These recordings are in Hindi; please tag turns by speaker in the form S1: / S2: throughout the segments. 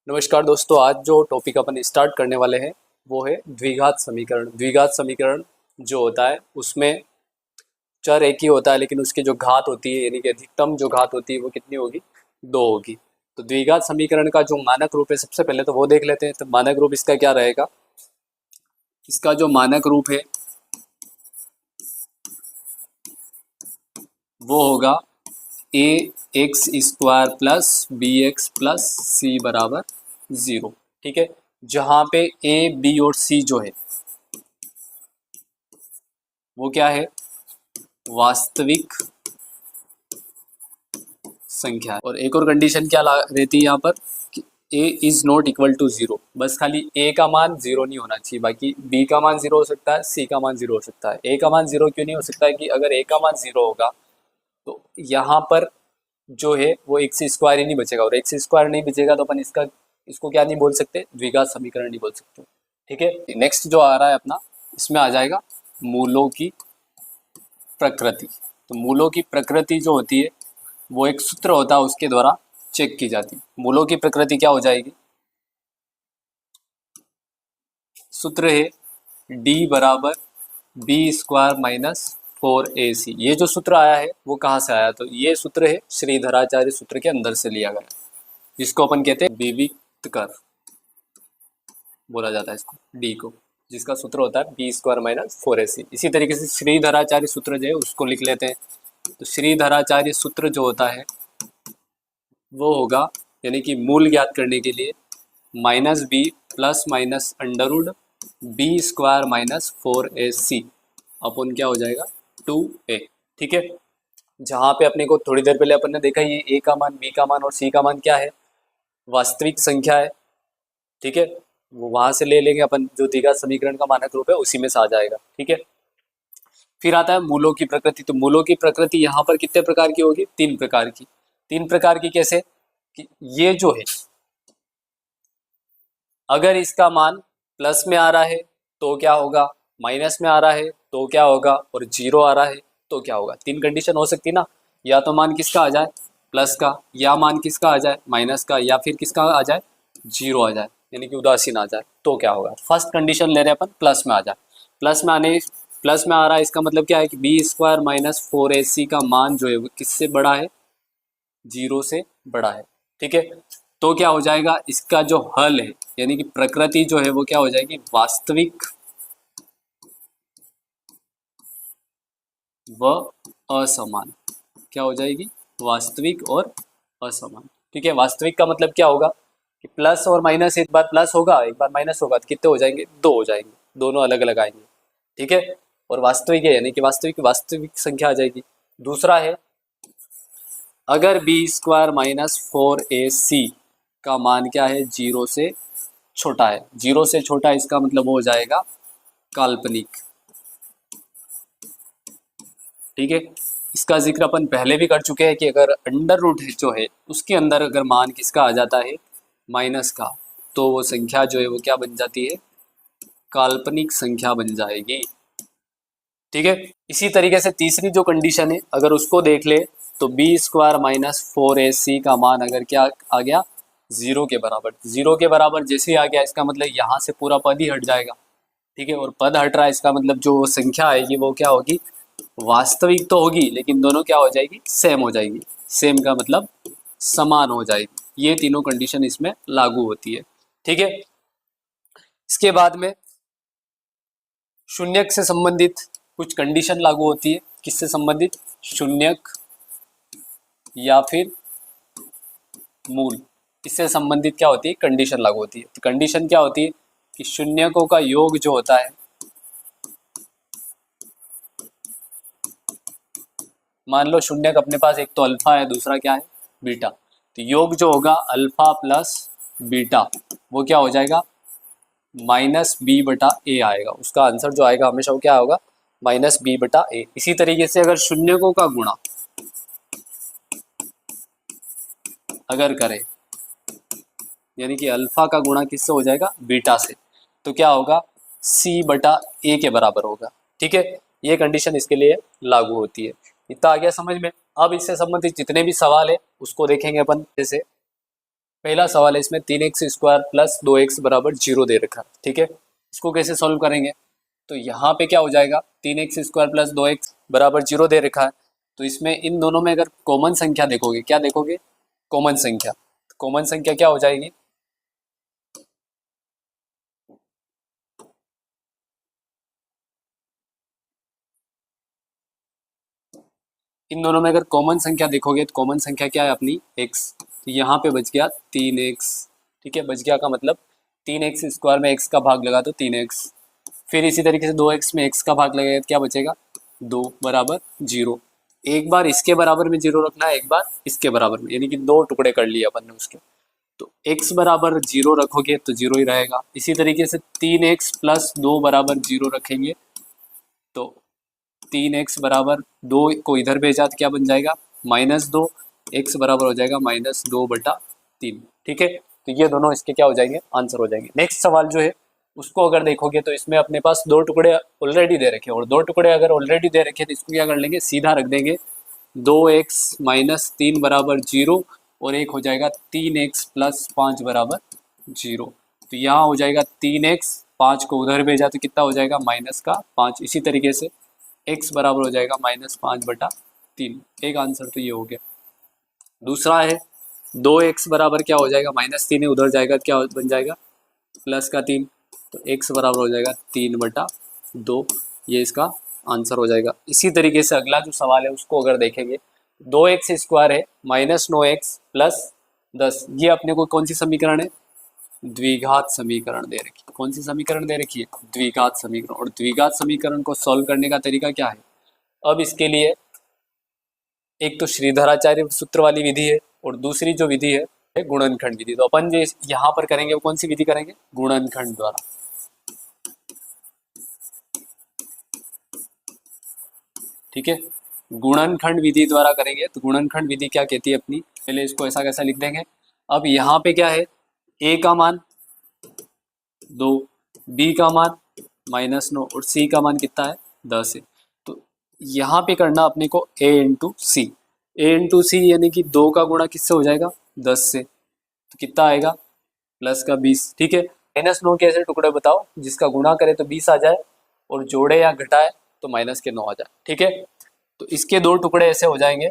S1: नमस्कार दोस्तों, आज जो टॉपिक अपन स्टार्ट करने वाले हैं वो है द्विघात समीकरण। द्विघात समीकरण जो होता है उसमें चर एक ही होता है, लेकिन उसकी जो घात होती है यानी कि अधिकतम जो घात होती है वो कितनी होगी? 2 होगी। तो द्विघात समीकरण का जो मानक रूप है, सबसे पहले तो वो देख लेते हैं। तो मानक रूप इसका क्या रहेगा? इसका जो मानक रूप है वो होगा A X square plus B X plus C बराबर 0। ठीक है, जहाँ पे ए बी और सी जो है वो क्या है? वास्तविक संख्या है। और एक और कंडीशन क्या रहती है यहाँ पर कि ए इज नॉट इक्वल टू 0। बस खाली ए का मान 0 नहीं होना चाहिए, बाकी बी का मान 0 हो सकता है, सी का मान 0 हो सकता है। ए का मान 0 क्यों नहीं हो सकता है कि अगर ए का मान 0 होगा तो यहाँ पर जो है वो एक्स स्क्वायर ही नहीं बचेगा, और एक्स स्क्वायर नहीं बचेगा तो अपन इसको क्या नहीं बोल सकते? द्विघात समीकरण नहीं बोल सकते। ठीक है, नेक्स्ट जो आ रहा है अपना, इसमें आ जाएगा मूलों की प्रकृति। तो मूलों की प्रकृति जो होती है वो एक सूत्र होता है, उसके द्वारा चेक की जाती है। मूलों की प्रकृति क्या हो जाएगी? सूत्र है डी बराबर बी स्क्वायर माइनस 4ac। ये जो सूत्र आया है वो कहाँ से आया? तो ये सूत्र है श्रीधराचार्य सूत्र के अंदर से लिया गया, जिसको अपन कहते हैं विविक्त कर बोला जाता है इसको, डी को, जिसका सूत्र होता है बी स्क्वायर माइनस 4ac। इसी तरीके से श्रीधराचार्य सूत्र जो है उसको लिख लेते हैं। तो श्रीधराचार्य सूत्र जो होता है वो होगा, यानी कि मूल ज्ञात करने के लिए minus B plus minus under root B square minus 4ac अपन क्या हो जाएगा? 2a। ठीक है, जहाँ पे अपने को थोड़ी देर पहले अपन ने देखा ये a का मान, b का मान और c का मान क्या है? वास्तविक संख्या है। ठीक है, वो वहां से ले लेंगे अपन, जो द्विघात समीकरण का मानक रूप है उसी में से आ जाएगा। ठीक है, फिर आता है मूलों की प्रकृति। तो मूलों की प्रकृति यहाँ पर कितने प्रकार की होगी? 3 प्रकार की। 3 प्रकार की कैसे? कि ये जो है अगर इसका मान प्लस में आ रहा है तो क्या होगा, माइनस में आ रहा है तो क्या होगा, और 0 आ रहा है तो क्या होगा। 3 कंडीशन हो सकती ना, या तो मान किसका आ जाए? प्लस का, या मान किसका आ जाए? माइनस का, या फिर किसका आ जाए? 0 आ जाए, यानी कि उदासीन आ जाए। तो क्या होगा? फर्स्ट कंडीशन ले रहे हैं अपन, प्लस में आ जाए। प्लस में आ रहा है, इसका मतलब क्या है कि बी स्क्वायर माइनस 4ac का मान जो है वो किससे बड़ा है? 0 से बड़ा है। ठीक है, तो क्या हो जाएगा? इसका जो हल है यानी कि प्रकृति जो है वो क्या हो जाएगी? वास्तविक व असमान। क्या हो जाएगी? वास्तविक और असमान। ठीक है, वास्तविक का मतलब क्या होगा कि प्लस और माइनस, एक बार प्लस होगा एक बार माइनस होगा तो कितने हो जाएंगे? 2 हो जाएंगे, दोनों अलग अलग आएंगे। ठीक है, और वास्तविक है यानी कि वास्तविक संख्या आ जाएगी। दूसरा है अगर बी स्क्वायर माइनस 4ac का मान क्या है? 0 से छोटा है। 0 से छोटा इसका मतलब हो जाएगा काल्पनिक। ठीक है, इसका जिक्र अपन पहले भी कर चुके हैं कि अगर अंडर रूट जो है उसके अंदर अगर मान किसका आ जाता है? माइनस का, तो वो संख्या जो है वो क्या बन जाती है? काल्पनिक संख्या बन जाएगी। ठीक है, इसी तरीके से तीसरी जो कंडीशन है अगर उसको देख ले तो बी स्क्वायर माइनस 4ac का मान अगर क्या आ गया? 0 के बराबर। 0 के बराबर जैसे ही आ गया इसका मतलब यहाँ से पूरा पद ही हट जाएगा। ठीक है, और पद हट रहा है इसका मतलब जो संख्या आएगी वो क्या होगी? वास्तविक तो होगी, लेकिन दोनों क्या हो जाएगी? सेम हो जाएगी। सेम का मतलब समान हो जाएगी। ये तीनों कंडीशन इसमें लागू होती है। ठीक है, इसके बाद में शून्यक से संबंधित कुछ कंडीशन लागू होती है। किससे संबंधित? शून्यक या फिर मूल, इससे संबंधित क्या होती है? कंडीशन लागू होती है। तो कंडीशन क्या होती है कि शून्यकों का योग जो होता है, मान लो शून्यक अपने पास एक तो अल्फा है, दूसरा क्या है? बीटा। तो योग जो होगा अल्फा प्लस बीटा वो क्या हो जाएगा? माइनस बी बटा ए आएगा। उसका आंसर जो आएगा हमेशा वो क्या होगा? माइनस बी बटा ए। इसी तरीके से अगर शून्यकों का गुणा अगर करें, यानी कि अल्फा का गुणा किससे हो जाएगा? बीटा से, तो क्या होगा? सी बटा ए के बराबर होगा। ठीक है, ये कंडीशन इसके लिए लागू होती है। इतना आ गया समझ में। अब इससे संबंधित जितने भी सवाल है उसको देखेंगे अपन। जैसे पहला सवाल है, इसमें 3x² प्लस 2x बराबर 0 दे रखा है। ठीक है, इसको कैसे सॉल्व करेंगे? तो यहाँ पे क्या हो जाएगा, 3x² प्लस 2x बराबर 0 दे रखा है, तो इसमें इन दोनों में अगर कॉमन संख्या देखोगे, क्या देखोगे? कॉमन संख्या। कॉमन संख्या क्या हो जाएगी? इन दोनों में अगर कॉमन संख्या देखोगे तो कॉमन संख्या क्या है अपनी? x। तो यहाँ पे बच गया 3x। ठीक है, बच गया का मतलब 3x² में x का भाग लगा तो 3x, फिर इसी तरीके से 2x में x का भाग लगेगा तो क्या बचेगा? 2 बराबर 0। एक बार इसके बराबर में 0 रखना है, एक बार इसके बराबर में, यानी कि दो टुकड़े कर लिए अपन ने उसके। तो x बराबर 0 रखोगे तो 0 ही रहेगा। इसी तरीके से 3x प्लस 2 बराबर 0 रखेंगे तो 3x बराबर 2 को इधर भेजा तो क्या बन जाएगा? -2। x बराबर हो जाएगा -2/3। ठीक है, तो ये दोनों इसके क्या हो जाएंगे? आंसर हो जाएंगे। नेक्स्ट सवाल जो है उसको अगर देखोगे तो इसमें अपने पास दो टुकड़े ऑलरेडी दे रखे हैं, और दो टुकड़े अगर ऑलरेडी दे रखे तो इसको क्या कर लेंगे? सीधा रख देंगे 2x - 3 बराबर 0, और एक हो जाएगा 3x प्लस 5 बराबर 0। तो यहाँ हो जाएगा 3x, 5 को उधर भेजा तो कितना हो जाएगा? -5। इसी तरीके से x बराबर हो जाएगा -5/3। एक आंसर तो ये हो गया। दूसरा है 2x बराबर क्या हो जाएगा? -3 है, उधर जाएगा क्या बन जाएगा? +3। तो x बराबर हो जाएगा 3/2। ये इसका आंसर हो जाएगा। इसी तरीके से अगला जो सवाल है उसको अगर देखेंगे, 2x² है -9x प्लस 10, ये अपने को कौन सी समीकरण है? द्विघात समीकरण दे रखी है। कौन सी समीकरण दे रखी है? द्विघात समीकरण। और द्विघात समीकरण को सॉल्व करने का तरीका क्या है? अब इसके लिए एक तो श्रीधराचार्य सूत्र वाली विधि है, और दूसरी जो विधि है गुणनखंड विधि। तो अपन जो यहाँ पर करेंगे वो कौन सी विधि करेंगे? गुणनखंड द्वारा। ठीक है, गुणनखंड विधि द्वारा करेंगे। तो गुणनखंड विधि क्या कहती है अपनी? पहले इसको ऐसा कैसा लिख देंगे। अब यहाँ पे क्या है? a का मान 2, b का मान -9 और c का मान कितना है? 10 है। तो यहाँ पे करना अपने को a into C. a into C यानी कि 2 का गुणा किससे हो जाएगा? 10 से। तो कितना आएगा? +20। ठीक है, -9 के ऐसे टुकड़े बताओ जिसका गुणा करे तो 20 आ जाए, और जोड़े या घटाए तो -9 आ जाए। ठीक है, तो इसके दो टुकड़े ऐसे हो जाएंगे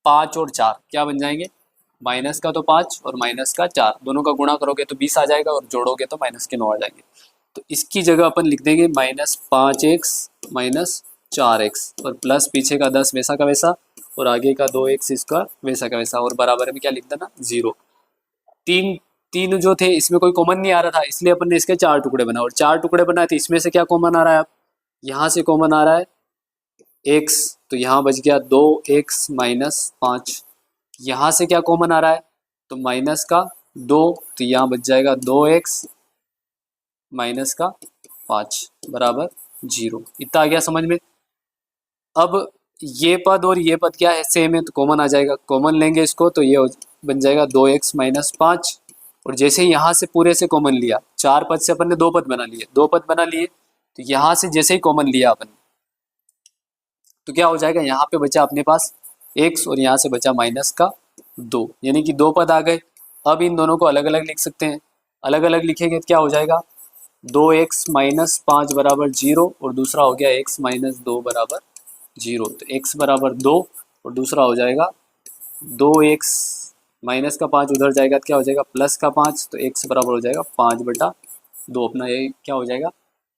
S1: 5 और 4। क्या बन जाएंगे? माइनस का तो 5 और माइनस का 4, दोनों का गुणा करोगे तो 20 आ जाएगा, और जोड़ोगे तो -9 आ जाएंगे। तो इसकी जगह अपन लिख देंगे -5x - 4x, और प्लस पीछे का 10 वैसा का वैसा, और आगे का 2x² वैसा का वैसा, और बराबर में क्या लिख देना? 0। तीन जो थे इसमें कोई कॉमन नहीं आ रहा था, इसलिए अपन ने इसके 4 टुकड़े बनाए, और 4 टुकड़े बनाए थे इसमें से क्या कॉमन आ रहा है? अब यहाँ से कॉमन आ रहा है x, तो यहाँ बच गया 2x - 5। यहाँ से क्या कॉमन आ रहा है? तो माइनस का 2, तो यहाँ बच जाएगा 2x - 5 बराबर 0। इतना आ गया समझ में? अब ये पद और ये पद क्या है? सेम है, तो कॉमन आ जाएगा। कॉमन लेंगे इसको तो ये बन जाएगा 2x - 5, और जैसे यहाँ से पूरे से कॉमन लिया, 4 पद से अपन ने 2 पद बना लिए, 2 पद बना लिए, तो यहाँ से जैसे ही कॉमन लिया अपन, तो क्या हो जाएगा? यहाँ पे बचा अपने पास x, और यहाँ से बचा -2, यानी कि 2 पद आ गए। अब इन दोनों को अलग अलग लिख सकते हैं। अलग अलग लिखेंगे तो क्या हो जाएगा? 2x - 5 बराबर 0, और दूसरा हो गया x - 2 बराबर 0। तो x बराबर 2, और दूसरा हो जाएगा 2x माइनस का 5 उधर जाएगा तो क्या हो जाएगा? प्लस का 5, तो x बराबर हो जाएगा 5/2। अपना ये क्या हो जाएगा?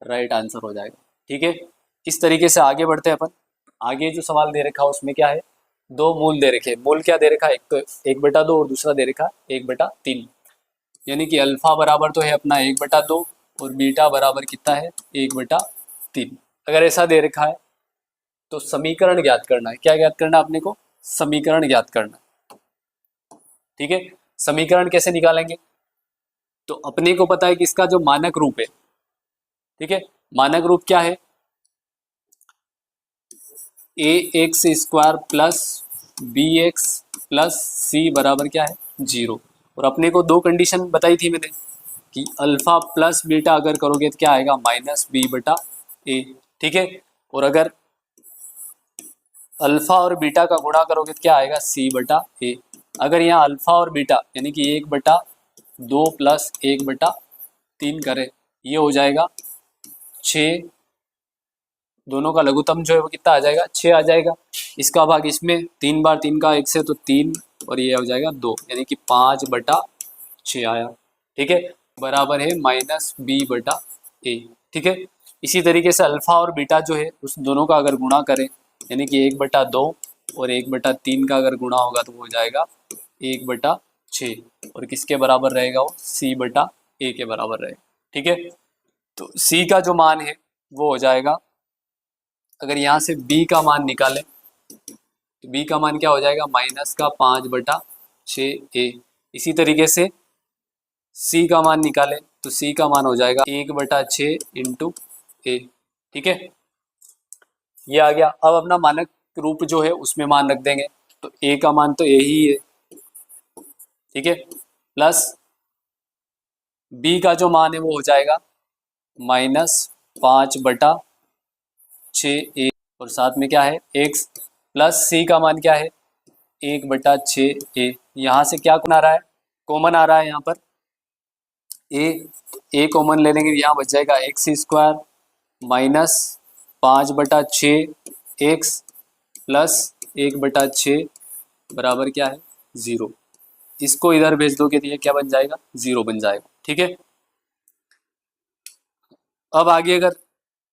S1: राइट आंसर हो जाएगा। ठीक है, इस तरीके से आगे बढ़ते हैं अपन। आगे जो सवाल दे रखा है उसमें क्या है? दो मूल दे रखे। मूल क्या दे रखा है? एक तो 1/2 और दूसरा दे रखा 1/3, यानी कि अल्फा बराबर तो है अपना 1/2, और बीटा बराबर कितना है? 1/3। अगर ऐसा दे रखा है तो समीकरण ज्ञात करना है। क्या ज्ञात करना है अपने को? समीकरण ज्ञात करना है। ठीक है, समीकरण कैसे निकालेंगे? तो अपने को पता है कि इसका जो मानक रूप है, ठीक है, मानक रूप क्या है? ax² plus bx plus c बराबर क्या है? 0। और अपने को दो कंडीशन बताई थी मैंने कि अल्फा प्लस बीटा अगर करोगे तो क्या आएगा? -b/a। ठीक है, और अगर अल्फा और बीटा का गुणा करोगे तो क्या आएगा? c/a। अगर यहाँ अल्फा और बीटा यानी कि 1/2 प्लस 1/3 करें, ये हो जाएगा 6। दोनों का लघुत्तम जो है वो कितना आ जाएगा, 6 आ जाएगा। इसका भाग इसमें, 3 बार 3 का 1 से तो 3, और ये हो जाएगा 2, यानी कि 5/6 आया। ठीक है, बराबर है -b/a। ठीक है, इसी तरीके से अल्फा और बीटा जो है उस दोनों का अगर गुणा करें, यानी कि 1/2 और 1/3 का अगर गुणा होगा तो वो हो जाएगा 1/6, और किसके बराबर रहेगा वो, c/a के बराबर रहेगा। ठीक है, तो c का जो मान है वो हो जाएगा, अगर यहाँ से b का मान निकालें तो b का मान क्या हो जाएगा, -5/6a। इसी तरीके से c का मान निकालें तो c का मान हो जाएगा 1/6 इंटू a। ठीक है, ये आ गया। अब अपना मानक रूप जो है उसमें मान रख देंगे, तो a का मान तो a ही है। ठीक है, प्लस b का जो मान है वो हो जाएगा -5/6a, और साथ में क्या है x, प्लस c का मान क्या है 1/6a। यहाँ से क्या कौन आ रहा है, कॉमन आ रहा है यहाँ पर a कॉमन ले लेंगे, यहाँ बच जाएगा x² माइनस 5/6x प्लस 1/6 बराबर क्या है 0। इसको इधर भेज दोगे तो ये क्या बन जाएगा, 0 बन जाएगा। ठीक है, अब आगे अगर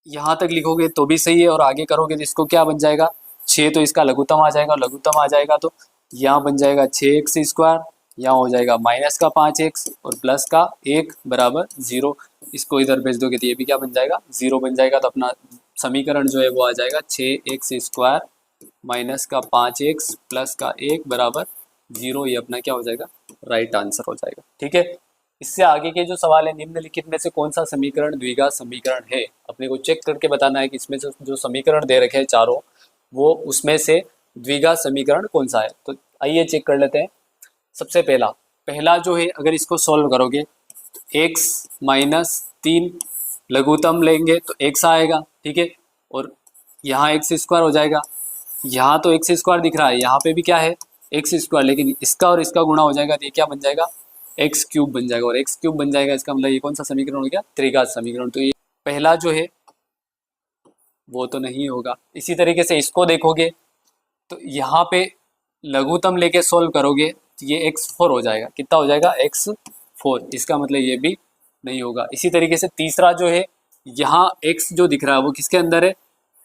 S1: यहाँ तक लिखोगे तो भी सही है, और आगे करोगे तो इसको क्या बन जाएगा, 6 तो इसका लघुत्तम आ जाएगा, लघुत्तम आ जाएगा तो यहाँ बन जाएगा 6x², यहाँ हो जाएगा -5x और प्लस का 1 बराबर 0। इसको इधर भेज दोगे तो ये भी क्या बन जाएगा, 0 बन जाएगा। तो अपना समीकरण जो है वो आ जाएगा 6x² माइनस का 5x प्लस का 1 बराबर 0। ये अपना क्या हो जाएगा, राइट आंसर हो जाएगा। ठीक है, इससे आगे के जो सवाल है, निम्नलिखित में से कौन सा समीकरण द्विघात समीकरण है, अपने को चेक करके बताना है कि इसमें से जो समीकरण दे रखे हैं चारों, वो उसमें से द्विघात समीकरण कौन सा है। तो आइए चेक कर लेते हैं। सबसे पहला जो है, अगर इसको सॉल्व करोगे x -3 लघुत्तम लेंगे तो x आएगा। ठीक है, और यहाँ x² हो जाएगा, यहाँ तो x² दिख रहा है, यहाँ पे भी क्या है x², लेकिन इसका और इसका गुणा हो जाएगा तो ये क्या बन जाएगा, x³ बन जाएगा, और x³ बन जाएगा, इसका मतलब ये कौन सा समीकरण हो गया, त्रिघात समीकरण। तो ये पहला जो है वो तो नहीं होगा। इसी तरीके से इसको देखोगे तो यहाँ पे लघुत्तम लेके सोल्व करोगे तो ये x4 हो जाएगा, कितना हो जाएगा, x4, इसका मतलब ये भी नहीं होगा। इसी तरीके से तीसरा जो है, यहाँ x जो दिख रहा है वो किसके अंदर है,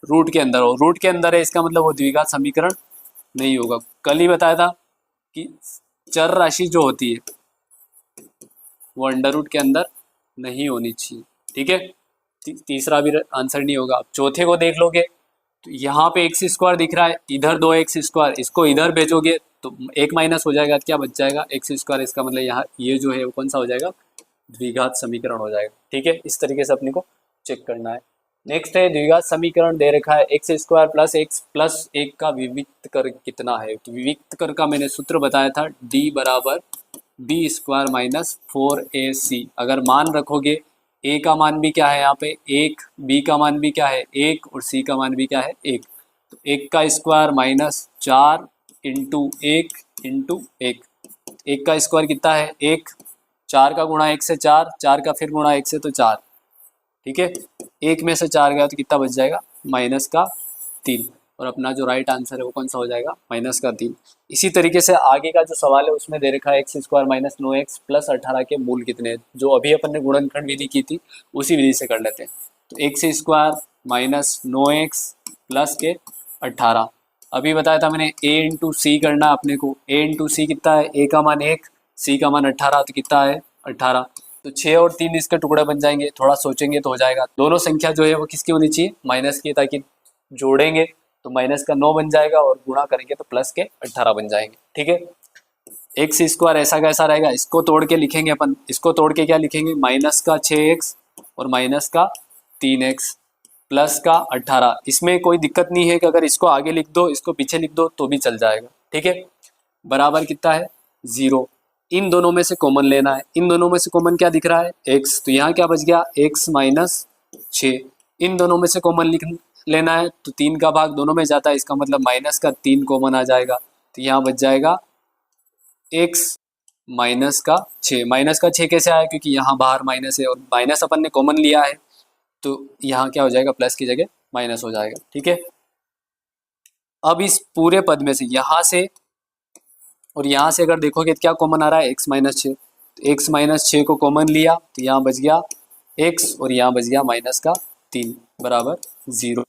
S1: रूट के अंदर, और रूट के अंदर है, इसका मतलब वो द्विघात समीकरण नहीं होगा। कल ही बताया था कि चर राशि जो होती है वो अंडर रूट के अंदर नहीं होनी चाहिए। ठीक है, तीसरा भी आंसर नहीं होगा। अब चौथे को देख लोगे तो यहाँ पे x² दिख रहा है, इधर 2x², इसको इधर भेजोगे तो 1 माइनस हो जाएगा, क्या बच जाएगा, x²। इसका मतलब यहाँ ये जो है वो कौन सा हो जाएगा, द्विघात समीकरण हो जाएगा। ठीक है, इस तरीके से अपने को चेक करना है। नेक्स्ट है, द्विघात समीकरण दे रखा है x² प्लस x प्लस 1 का विविक्त कर कितना है। तो विविक्त कर का मैंने सूत्र बताया था, d बराबर b² माइनस 4ac। अगर मान रखोगे a का मान भी क्या है यहाँ पे 1, b का मान भी क्या है 1, और c का मान भी क्या है 1। तो 1 का स्क्वायर माइनस 4 इंटू 1 इंटू 1, 1 का स्क्वायर कितना है 1, 4 का गुणा 1 से 4, 4 का फिर गुणा 1 से तो 4। ठीक है, 1 में से 4 गया तो कितना बच जाएगा, -3, और अपना जो राइट आंसर है वो कौन सा हो जाएगा, -3। इसी तरीके से आगे का जो सवाल है उसमें दे रखा है x² माइनस 9x प्लस 18 के मूल कितने हैं। जो अभी अपन ने गुणनखंड विधि की थी उसी विधि से कर लेते हैं। तो x² माइनस 9x प्लस के 18, अभी बताया था मैंने a इंटू सी करना अपने को। a इंटू सी कितना है, a का मान 1, c का मान 18, तो कितना है 18। तो 6 और 3 इसके टुकड़े बन जाएंगे, थोड़ा सोचेंगे तो हो जाएगा। दोनों संख्या जो है वो किसकी होनी चाहिए, माइनस की, ताकि जोड़ेंगे तो माइनस का 9 बन जाएगा और गुणा करेंगे तो प्लस के 18 बन जाएंगे। ठीक है, x² ऐसा कैसा रहेगा, इसको तोड़ के लिखेंगे अपन। इसको तोड़ के क्या लिखेंगे, माइनस का 6x और माइनस का 3x प्लस का 18। इसमें कोई दिक्कत नहीं है कि अगर इसको आगे लिख दो इसको पीछे लिख दो तो भी चल जाएगा। ठीक है, बराबर कितना है 0। इन दोनों में से कॉमन लेना है। इन दोनों में से कॉमन क्या दिख रहा है x, तो यहाँ क्या बच गया x माइनस 6। इन दोनों में से कॉमन लिख लेना है, तो 3 का भाग दोनों में जाता है, इसका मतलब -3 कॉमन आ जाएगा, तो यहाँ बच जाएगा एक्स माइनस का 6। माइनस का 6 कैसे आया, क्योंकि यहाँ बाहर माइनस है और माइनस अपन ने कॉमन लिया है, तो यहाँ क्या हो जाएगा, प्लस की जगह माइनस हो जाएगा। ठीक है, अब इस पूरे पद में से यहाँ से और यहाँ से अगर देखोगे तो क्या कॉमन आ रहा है, x-6। तो x-6 को कॉमन लिया तो यहाँ बच गया x और यहाँ बच गया -3 बराबर 0।